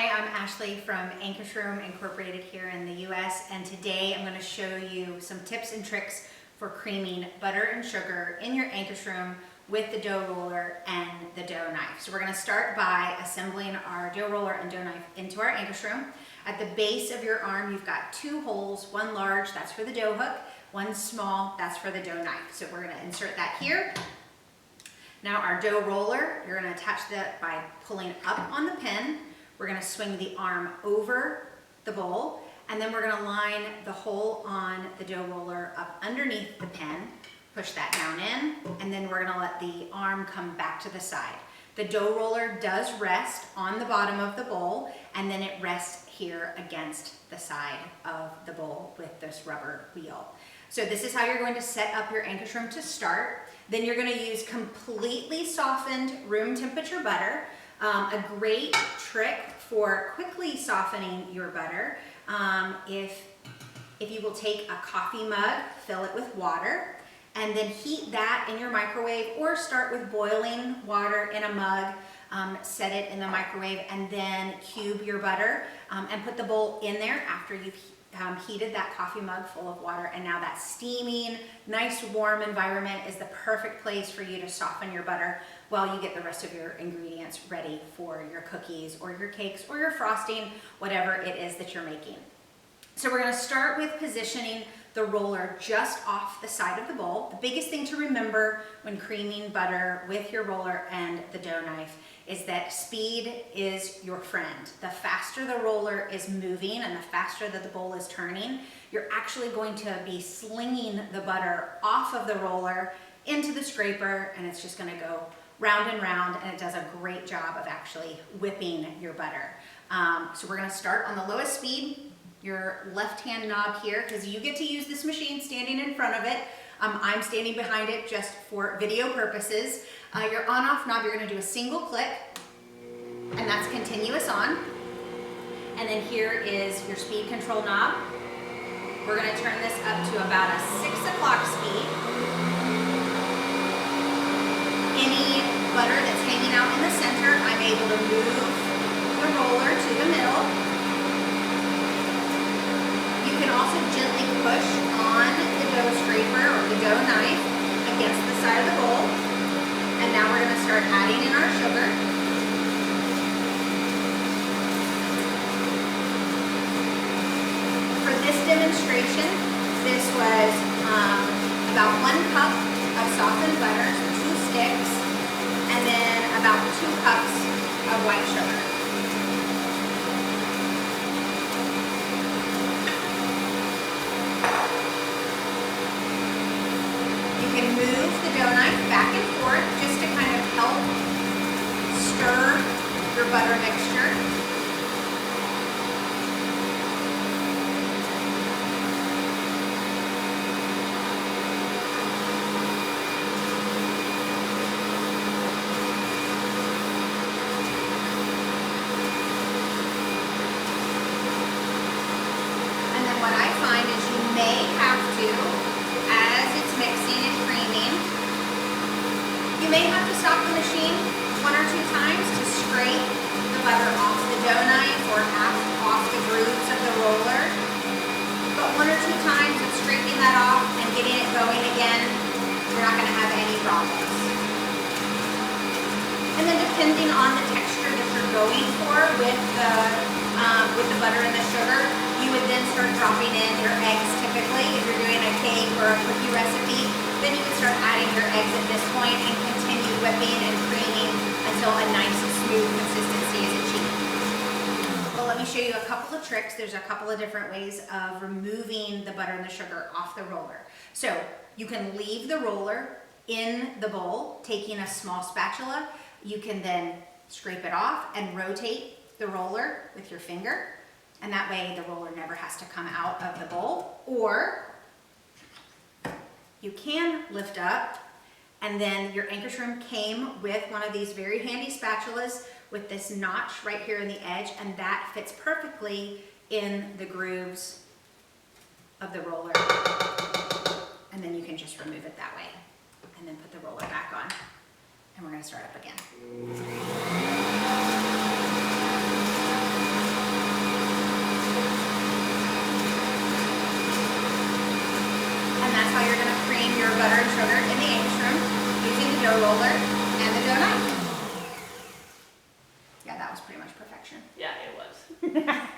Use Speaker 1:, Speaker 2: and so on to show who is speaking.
Speaker 1: Hi, I'm Ashley from Ankarsrum Incorporated here in the US, and today I'm going to show you some tips and tricks for creaming butter and sugar in your Ankarsrum with the dough roller and the dough knife. So we're going to start by assembling our dough roller and dough knife into our Ankarsrum. At the base of your arm, you've got two holes, one large, that's for the dough hook, one small, that's for the dough knife. So we're going to insert that here. Now our dough roller, you're going to attach that by pulling up on the pin. We're going to swing the arm over the bowl, and then we're going to line the hole on the dough roller up underneath the pin, push that down in, and then we're going to let the arm come back to the side. The dough roller does rest on the bottom of the bowl, and then it rests here against the side of the bowl with this rubber wheel. So this is how you're going to set up your Ankarsrum to start. Then you're going to use completely softened room temperature butter. A great trick for quickly softening your butter, if you will take a coffee mug, fill it with water, and then heat that in your microwave, or start with boiling water in a mug, set it in the microwave, and then cube your butter and put the bowl in there after you've heated that coffee mug full of water. And now that steaming, nice warm environment is the perfect place for you to soften your butter while you get the rest of your ingredients ready for your cookies or your cakes or your frosting, whatever it is that you're making. So we're going to start with positioning the roller just off the side of the bowl. The biggest thing to remember when creaming butter with your roller and the dough knife is that speed is your friend. The faster the roller is moving and the faster that the bowl is turning, you're actually going to be slinging the butter off of the roller into the scraper, and it's just going to go round and round, and it does a great job of actually whipping your butter. So we're going to start on the lowest speed, your left-hand knob here, because you get to use this machine standing in front of it. I'm standing behind it just for video purposes. Your on-off knob, you're going to do a single click, and that's continuous on. And then here is your speed control knob. We're going to turn this up to about a 6 o'clock speed. Any butter that's hanging out in the center, I'm able to move the roller to the middle. You can also gently push on the dough scraper or the dough knife against the side of the bowl. And now we're going to start adding in our sugar. For this demonstration, this was about 1 cup of softened butter, so 2 sticks, and then about 2 cups of white sugar. You can move the dough knife back and forth just to kind of help stir your butter mixture. And then what I find is you may have to, as it's mixing and creaming, you may have to stop the machine 1 or 2 times to scrape the butter off the dough knife or off the grooves of the roller. But 1 or 2 times of scraping that off and getting it going again, you're not going to have any problems. And then depending on the texture that you're going for with the butter and the sugar, you would then start dropping in your eggs. Typically, if you're doing a cake or a cookie recipe, then you would start adding your eggs at this point and continue whipping and creaming until a nice smooth consistency is achieved. Well, let me show you a couple of tricks. There's a couple of different ways of removing the butter and the sugar off the roller. So you can leave the roller in the bowl, taking a small spatula. You can then scrape it off and rotate the roller with your finger, and that way the roller never has to come out of the bowl. Or you can lift up, and then your Ankarsrum came with one of these very handy spatulas with this notch right here in the edge, and that fits perfectly in the grooves of the roller. And then you can just remove it that way, and then put the roller back on. And we're going to start up again. dough roller and the dough knife. Yeah, that was pretty much perfection.
Speaker 2: Yeah, it was.